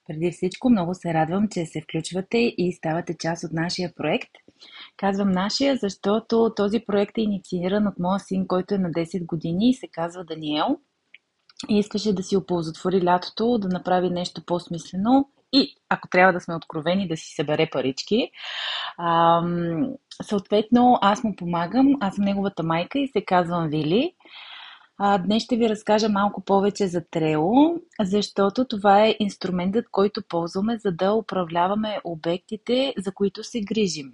Преди всичко много се радвам, че се включвате и ставате част от нашия проект. Казвам нашия, защото този проект е иницииран от моя син, който е на 10 години и се казва Даниел. И искаше да си оползотвори лятото, да направи нещо по-смислено и, ако трябва да сме откровени, да си събере парички. Съответно, аз му помагам, аз съм неговата майка и се казвам Вили. Днес ще ви разкажа малко повече за Trello, защото това е инструментът, който ползваме, за да управляваме обектите, за които се грижим.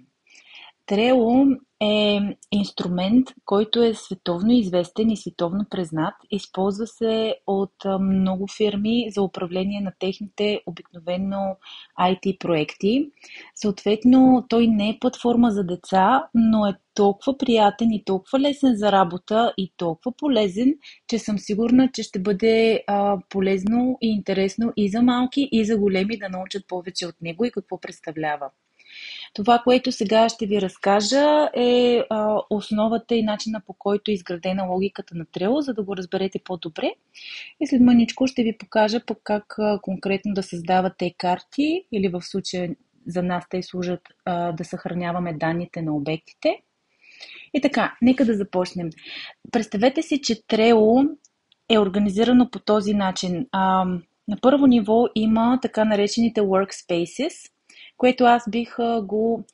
Trello е инструмент, който е световно известен и световно признат. Използва се от много фирми за управление на техните обикновено IT проекти. Съответно, той не е платформа за деца, но е толкова приятен и толкова лесен за работа и толкова полезен, че съм сигурна, че ще бъде полезно и интересно и за малки, и за големи да научат повече от него и какво представлява. Това, което сега ще ви разкажа е основата и начина, по който е изградена логиката на Trello, за да го разберете по-добре. И след мъничко ще ви покажа пък как конкретно да създавате карти или в случая за нас те служат да съхраняваме данните на обектите. И така, нека да започнем. Представете си, че Trello е организирано по този начин. На първо ниво има така наречените workspaces, което аз бих го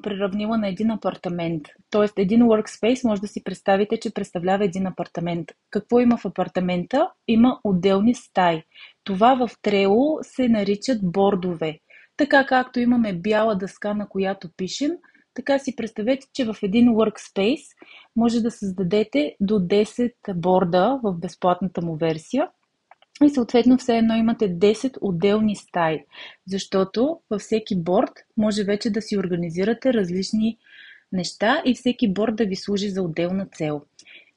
приравнила на един апартамент. Тоест, един workspace може да си представите, че представлява един апартамент. Какво има в апартамента? Има отделни стаи. Това в Trello се наричат бордове. Така както имаме бяла дъска, на която пишем, така си представете, че в един workspace може да създадете до 10 борда в безплатната му версия. И съответно все едно имате 10 отделни стаи, защото във всеки борд може вече да си организирате различни неща и всеки борд да ви служи за отделна цел.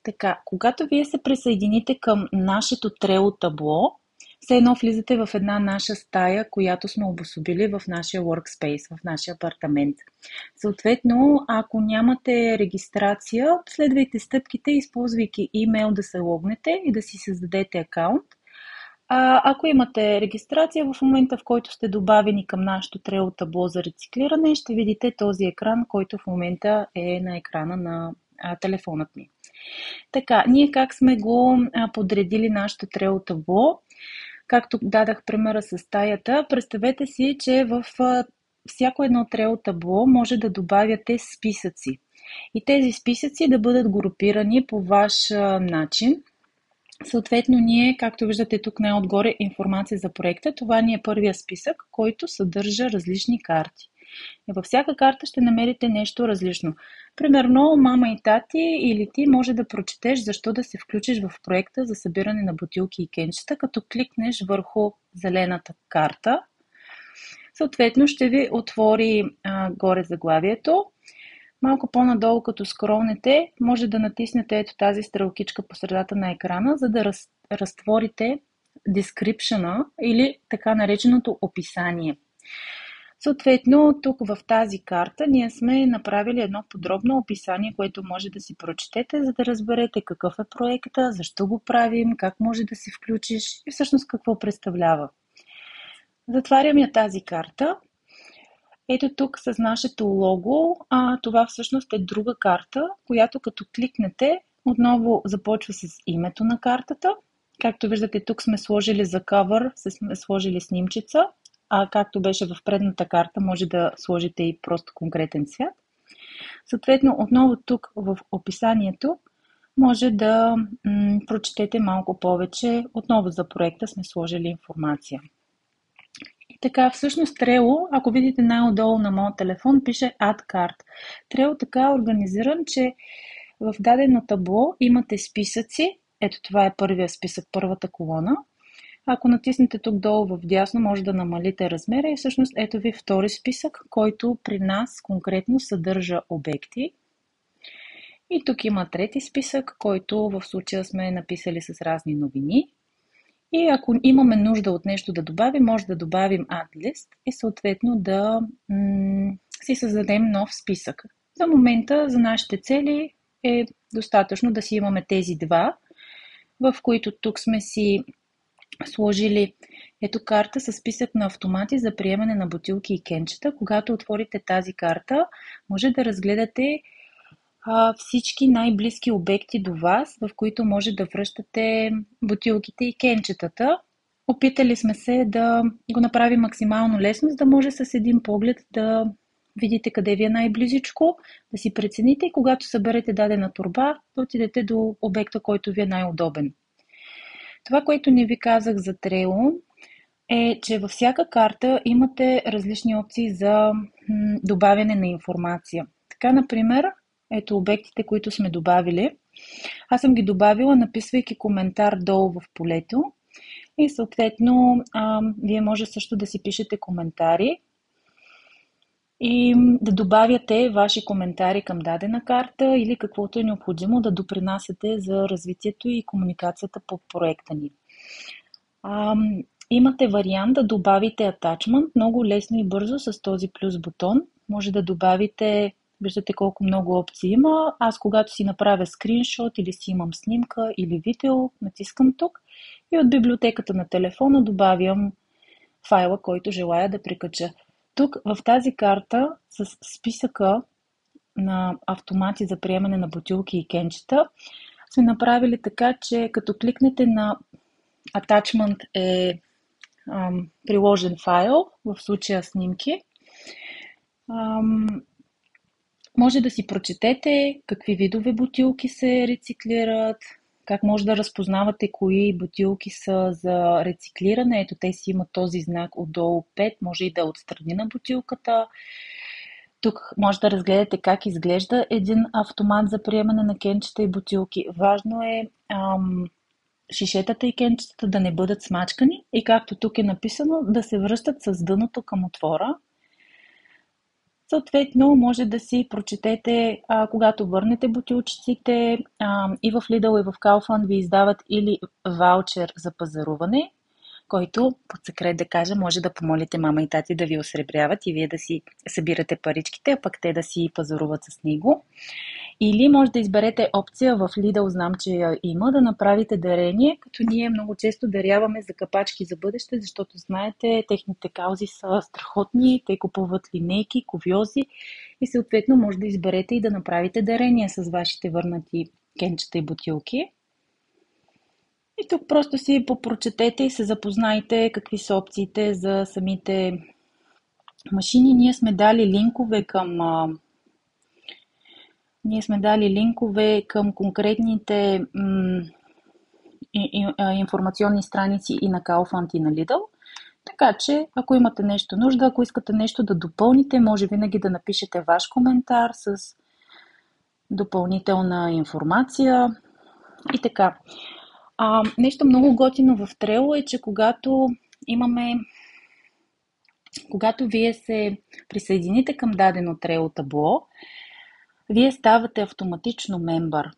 Така, когато вие се присъедините към нашето Trello табло, все едно влизате в една наша стая, която сме обособили в нашия workspace, в нашия апартамент. Съответно, ако нямате регистрация, следвайте стъпките, използвайки имейл да се логнете и да си създадете акаунт. Ако имате регистрация, в момента в който сте добавени към нашото Trello табло за рециклиране, ще видите този екран, който в момента е на екрана на телефонът ми. Така, ние как сме го подредили нашето Trello табло? Както дадах примера с стаята, представете си, че в всяко едно Trello табло може да добавяте списъци. И тези списъци да бъдат групирани по ваш начин. Съответно, ние, както виждате тук най-отгоре информация за проекта, това ни е първия списък, който съдържа различни карти. И във всяка карта ще намерите нещо различно. Примерно, мама и тати или ти може да прочетеш защо да се включиш в проекта за събиране на бутилки и кенчета, като кликнеш върху зелената карта. Съответно, ще ви отвори горе заглавието. Малко по-надолу, като скролнете, може да натиснете ето тази стрелкичка по средата на екрана, за да разтворите description или така нареченото описание. Съответно, тук в тази карта ние сме направили едно подробно описание, което може да си прочетете, за да разберете какъв е проекта, защо го правим, как може да се включиш и всъщност какво представлява. Затварям я тази карта. Ето тук с нашето лого, това всъщност е друга карта, която като кликнете, отново започва с името на картата. Както виждате, тук сме сложили за cover, сме сложили снимчица, а както беше в предната карта, може да сложите и просто конкретен цвят. Съответно, отново тук в описанието може да прочетете малко повече. Отново за проекта сме сложили информация. Така, всъщност Trello, ако видите най-отдолу на моят телефон, пише Add Card. Trello така е организиран, че в дадено табло имате списъци. Ето това е първия списък, първата колона. Ако натиснете тук долу в дясно, може да намалите размера и всъщност ето ви втори списък, който при нас конкретно съдържа обекти. И тук има трети списък, който в случая сме написали с разни новини. И ако имаме нужда от нещо да добавим, може да добавим add list и съответно да си създадем нов списък. За момента, за нашите цели е достатъчно да си имаме тези два, в които тук сме си сложили Ето карта с списък на автомати за приемане на бутилки и кенчета. Когато отворите тази карта, може да разгледате всички най-близки обекти до вас, в които може да връщате бутилките и кенчетата. Опитали сме се да го направим максимално лесно, за да може с един поглед да видите къде ви е най-близичко, да си прецените и когато съберете дадена торба, да отидете до обекта, който ви е най-удобен. Това, което не ви казах за Trello, е, че във всяка карта имате различни опции за добавяне на информация. Така, например, ето обектите, които сме добавили. Аз съм ги добавила, написвайки коментар долу в полето и съответно вие може също да си пишете коментари и да добавяте ваши коментари към дадена карта или каквото е необходимо да допринасяте за развитието и комуникацията по проекта ни. Имате вариант да добавите attachment много лесно и бързо с този плюс бутон. Може да добавите, виждате колко много опции има. Аз когато си направя скриншот или си имам снимка или видео, натискам тук и от библиотеката на телефона добавям файла, който желая да прикача. Тук в тази карта с списъка на автомати за приемане на бутилки и кенчета сме направили така, че като кликнете на attachment е приложен файл, в случая снимки, може да си прочетете какви видове бутилки се рециклират, как може да разпознавате кои бутилки са за рециклиране. Ето те си имат този знак отдолу 5, може и да е отстрани на бутилката. Тук може да разгледате как изглежда един автомат за приемане на кенчета и бутилки. Важно е шишетата и кенчетата да не бъдат смачкани и както тук е написано, да се връщат с дъното към отвора. Съответно, може да си прочетете, когато върнете бутилчиците, и в Lidl и в Kaufland ви издават или ваучер за пазаруване, който, под секрет да кажа, може да помолите мама и тати да ви осребряват и вие да си събирате паричките, а пък те да си пазаруват с него. Или може да изберете опция в Lidl, знам, че я има, да направите дарение, като ние много често даряваме за капачки за бъдеще, защото знаете, техните каузи са страхотни, те купуват линейки, кувьози и съответно може да изберете и да направите дарение с вашите върнати кенчета и бутилки. И тук просто си попрочетете и се запознайте какви са опциите за самите машини. Ние сме дали линкове към конкретните информационни страници и на Kaufland и на Lidl. Така че, ако имате нещо нужда, ако искате нещо да допълните, може винаги да напишете ваш коментар с допълнителна информация и така. Нещо много готино в Trello е, че когато вие се присъедините към дадено Trello табло, вие ставате автоматично мембър.